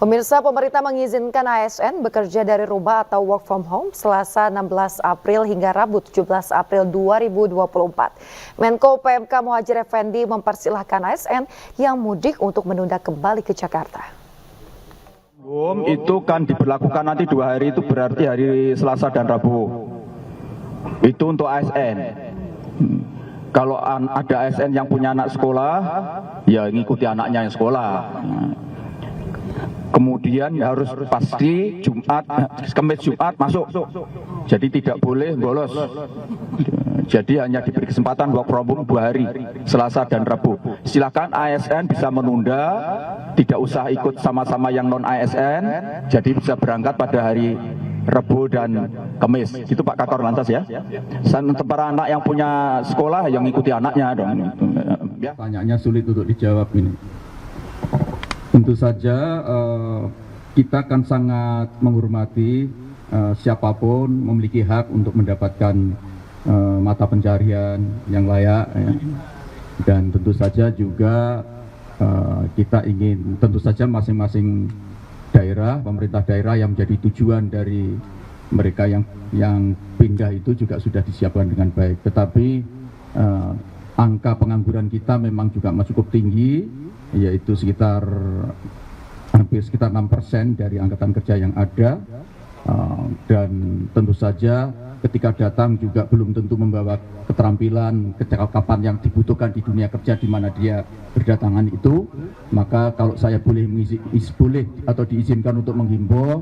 Pemirsa, pemerintah mengizinkan ASN bekerja dari rumah atau work from home Selasa 16 April hingga Rabu 17 April 2024. Menko PMK Muhadjir Effendi mempersilahkan ASN yang mudik untuk menunda kembali ke Jakarta. Itu kan diberlakukan nanti 2 hari, itu berarti hari Selasa dan Rabu. Itu untuk ASN. Kalau ada ASN yang punya anak sekolah, ya ngikuti anaknya yang sekolah. Kemudian harus pasti Kamis Jumat masuk. Jadi tidak boleh bolos. Jadi hanya diberi kesempatan work from home 2 hari, Selasa dan Rabu. Silakan ASN bisa menunda, tidak usah ikut sama-sama yang non ASN. Jadi bisa berangkat pada hari Rabu dan Kamis. Itu Pak Kakor Lantas ya. Untuk para anak yang punya sekolah yang ngikuti anaknya dong. Pertanyaannya sulit untuk dijawab ini. Tentu saja kita akan sangat menghormati siapapun memiliki hak untuk mendapatkan mata pencarian yang layak, ya. Dan tentu saja juga kita ingin, tentu saja masing-masing daerah, pemerintah daerah yang menjadi tujuan dari mereka yang pindah itu juga sudah disiapkan dengan baik. Tetapi angka pengangguran kita memang juga cukup tinggi, yaitu hampir sekitar 6% dari angkatan kerja yang ada, dan tentu saja ketika datang juga belum tentu membawa keterampilan, kecakapan yang dibutuhkan di dunia kerja di mana dia berdatangan itu. Maka kalau saya boleh atau diizinkan untuk menghimbau,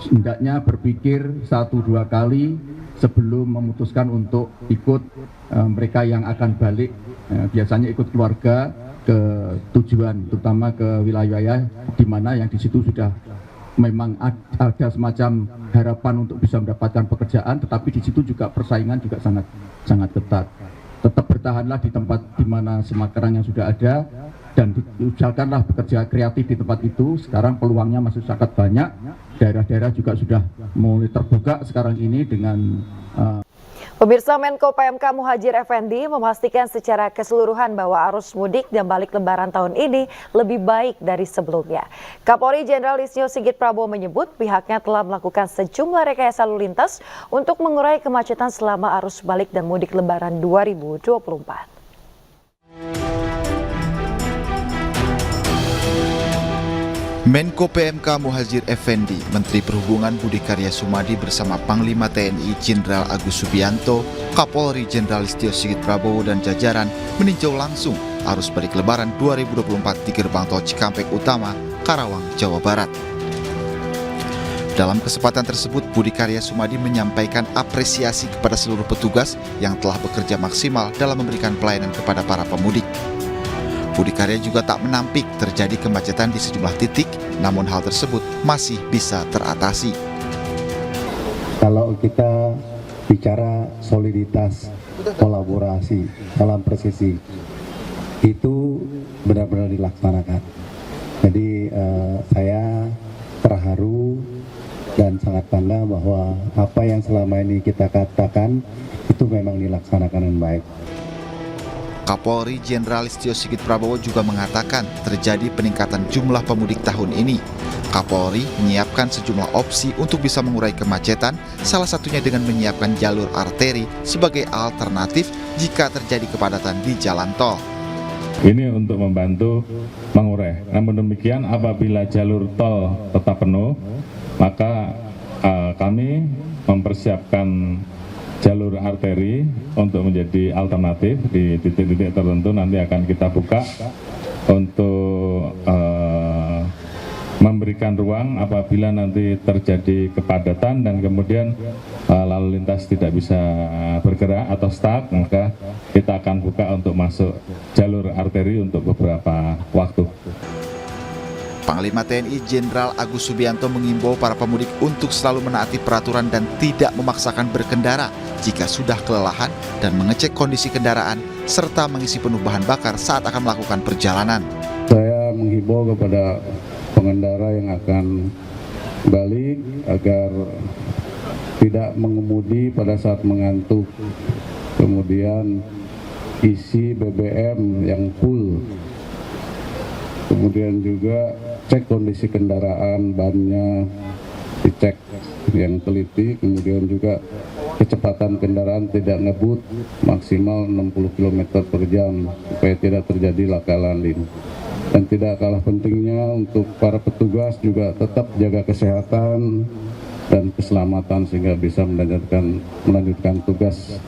hendaknya berpikir 1-2 kali sebelum memutuskan untuk ikut mereka yang akan balik, biasanya ikut keluarga ke tujuan, terutama ke wilayah di mana yang di situ sudah memang ada semacam harapan untuk bisa mendapatkan pekerjaan, tetapi di situ juga persaingan juga sangat ketat. Tetap bertahanlah di tempat di mana sekarang yang sudah ada dan usahakanlah bekerja kreatif di tempat itu. Sekarang peluangnya masih sangat banyak. Daerah-daerah juga sudah mulai terbuka sekarang ini dengan Pemirsa, Menko PMK Muhadjir Effendi memastikan secara keseluruhan bahwa arus mudik dan balik lebaran tahun ini lebih baik dari sebelumnya. Kapolri Jenderal Listio Sigit Prabowo menyebut pihaknya telah melakukan sejumlah rekayasa lalu lintas untuk mengurai kemacetan selama arus balik dan mudik lebaran 2024. Menko PMK Muhadjir Effendi, Menteri Perhubungan Budi Karya Sumadi bersama Panglima TNI Jenderal Agus Subianto, Kapolri Jenderal Listio Sigit Prabowo dan jajaran meninjau langsung arus balik Lebaran 2024 di Gerbang Tol Cikampek Utama, Karawang, Jawa Barat. Dalam kesempatan tersebut, Budi Karya Sumadi menyampaikan apresiasi kepada seluruh petugas yang telah bekerja maksimal dalam memberikan pelayanan kepada para pemudik. Budi Karya juga tak menampik terjadi kemacetan di sejumlah titik, namun hal tersebut masih bisa teratasi. Kalau kita bicara soliditas, kolaborasi dalam presisi, itu benar-benar dilaksanakan. Jadi saya terharu dan sangat bangga bahwa apa yang selama ini kita katakan itu memang dilaksanakan dengan baik. Kapolri Jenderal Listio Sigit Prabowo juga mengatakan terjadi peningkatan jumlah pemudik tahun ini. Kapolri menyiapkan sejumlah opsi untuk bisa mengurai kemacetan, salah satunya dengan menyiapkan jalur arteri sebagai alternatif jika terjadi kepadatan di jalan tol. Ini untuk membantu mengurai. Namun demikian, apabila jalur tol tetap penuh, maka kami mempersiapkan jalur arteri untuk menjadi alternatif di titik-titik tertentu. Nanti akan kita buka untuk memberikan ruang apabila nanti terjadi kepadatan dan kemudian lalu lintas tidak bisa bergerak atau stuck, maka kita akan buka untuk masuk jalur arteri untuk beberapa waktu. Panglima TNI Jenderal Agus Subianto mengimbau para pemudik untuk selalu menaati peraturan dan tidak memaksakan berkendara jika sudah kelelahan dan mengecek kondisi kendaraan serta mengisi penuh bahan bakar saat akan melakukan perjalanan. Saya menghimbau kepada pengendara yang akan balik agar tidak mengemudi pada saat mengantuk, kemudian isi BBM yang full, kemudian juga cek kondisi kendaraan, bannya dicek yang teliti, kemudian juga kecepatan kendaraan tidak ngebut maksimal 60 km per jam supaya tidak terjadi laka lanlin. Dan tidak kalah pentingnya untuk para petugas juga tetap jaga kesehatan dan keselamatan sehingga bisa melanjutkan tugas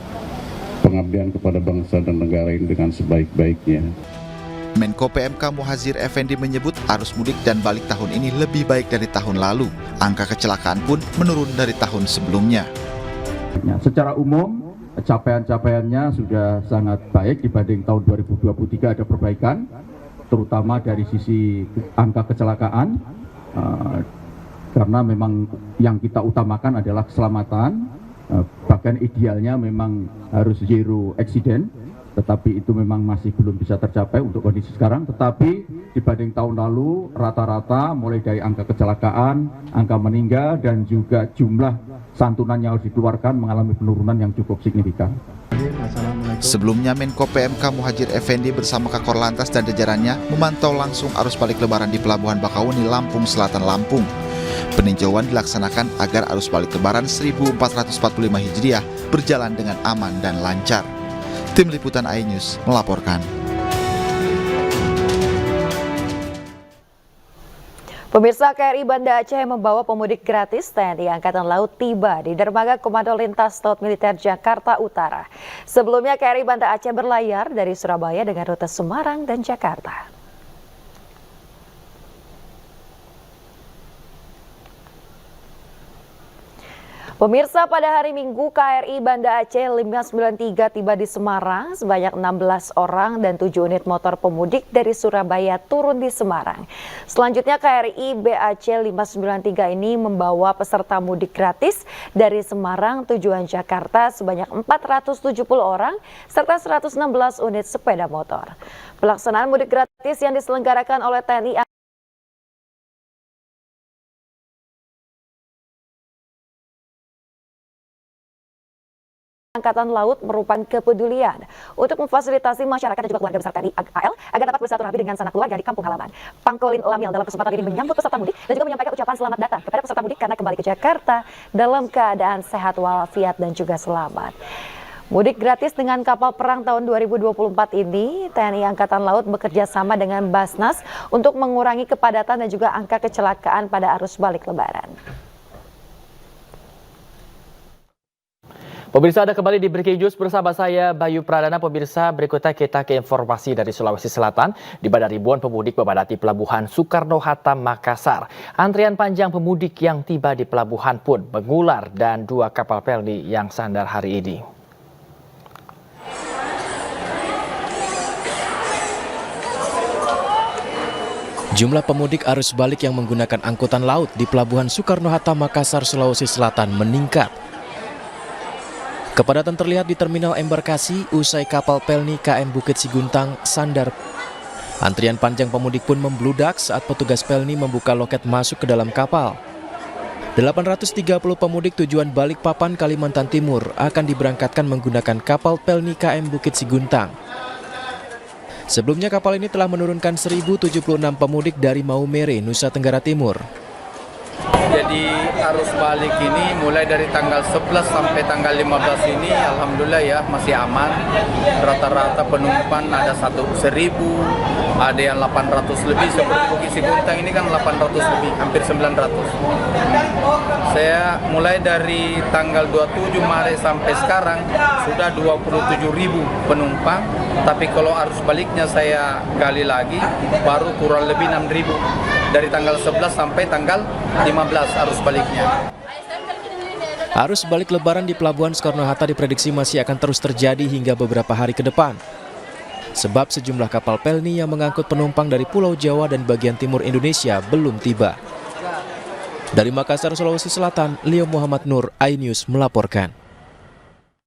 pengabdian kepada bangsa dan negara ini dengan sebaik-baiknya. Menko PMK Muhadjir Effendi menyebut arus mudik dan balik tahun ini lebih baik dari tahun lalu. Angka kecelakaan pun menurun dari tahun sebelumnya. Secara umum, capaian-capaiannya sudah sangat baik dibanding tahun 2023 ada perbaikan, terutama dari sisi angka kecelakaan, karena memang yang kita utamakan adalah keselamatan, bahkan idealnya memang harus zero accident, tetapi itu memang masih belum bisa tercapai untuk kondisi sekarang. Tetapi dibanding tahun lalu rata-rata mulai dari angka kecelakaan, angka meninggal dan juga jumlah santunan yang harus dikeluarkan mengalami penurunan yang cukup signifikan. Sebelumnya Menko PMK Muhadjir Effendi bersama Kakor Lantas dan jajarannya memantau langsung arus balik lebaran di Pelabuhan Bakauheni, Lampung Selatan, Lampung. Peninjauan dilaksanakan agar arus balik lebaran 1445 Hijriah berjalan dengan aman dan lancar. Tim Liputan iNews melaporkan. Pemirsa, KRI Banda Aceh membawa pemudik gratis TNI Angkatan Laut tiba di Dermaga Komando Lintas Laut Militer Jakarta Utara. Sebelumnya KRI Banda Aceh berlayar dari Surabaya dengan rute Semarang dan Jakarta. Pemirsa, pada hari Minggu KRI Banda Aceh 593 tiba di Semarang. Sebanyak 16 orang dan 7 unit motor pemudik dari Surabaya turun di Semarang. Selanjutnya KRI BAC 593 ini membawa peserta mudik gratis dari Semarang tujuan Jakarta sebanyak 470 orang serta 116 unit sepeda motor. Pelaksanaan mudik gratis yang diselenggarakan oleh TNI Angkatan Laut merupakan kepedulian untuk memfasilitasi masyarakat dan juga keluarga besar TNI AL agar dapat bersilaturahmi dengan sanak keluarga di kampung halaman. Pangkolin Lamil dalam kesempatan ini menyambut peserta mudik dan juga menyampaikan ucapan selamat datang kepada peserta mudik karena kembali ke Jakarta dalam keadaan sehat walafiat dan juga selamat. Mudik gratis dengan kapal perang tahun 2024 ini, TNI Angkatan Laut bekerja sama dengan Basnas untuk mengurangi kepadatan dan juga angka kecelakaan pada arus balik lebaran. Pemirsa, Anda kembali di Breaking News bersama saya Bayu Pradana. Pemirsa, berikutnya kita ke informasi dari Sulawesi Selatan. Di mana ribuan pemudik memadati Pelabuhan Soekarno-Hatta, Makassar. Antrian panjang pemudik yang tiba di pelabuhan pun mengular dan 2 kapal pelni yang sandar hari ini. Jumlah pemudik arus balik yang menggunakan angkutan laut di Pelabuhan Soekarno-Hatta, Makassar, Sulawesi Selatan meningkat. Kepadatan terlihat di terminal embarkasi usai kapal pelni KM Bukit Siguntang sandar. Antrian panjang pemudik pun membludak saat petugas pelni membuka loket masuk ke dalam kapal. 830 pemudik tujuan Balikpapan, Kalimantan Timur akan diberangkatkan menggunakan kapal pelni KM Bukit Siguntang. Sebelumnya kapal ini telah menurunkan 1.076 pemudik dari Maumere, Nusa Tenggara Timur. Jadi arus balik ini mulai dari tanggal 11 sampai tanggal 15 ini alhamdulillah ya masih aman. Rata-rata penumpang ada 1.000, ada yang 800 lebih, seperti Bukit Siguntang ini kan 800 lebih, hampir 900. Saya mulai dari tanggal 27 Maret sampai sekarang sudah 27.000 penumpang, tapi kalau arus baliknya saya gali lagi baru kurang lebih 6.000. Dari tanggal 11 sampai tanggal 15 arus baliknya. Arus balik lebaran di Pelabuhan Soekarno-Hatta diprediksi masih akan terus terjadi hingga beberapa hari ke depan. Sebab sejumlah kapal pelni yang mengangkut penumpang dari Pulau Jawa dan bagian timur Indonesia belum tiba. Dari Makassar, Sulawesi Selatan, Leo Muhammad Nur, iNews melaporkan.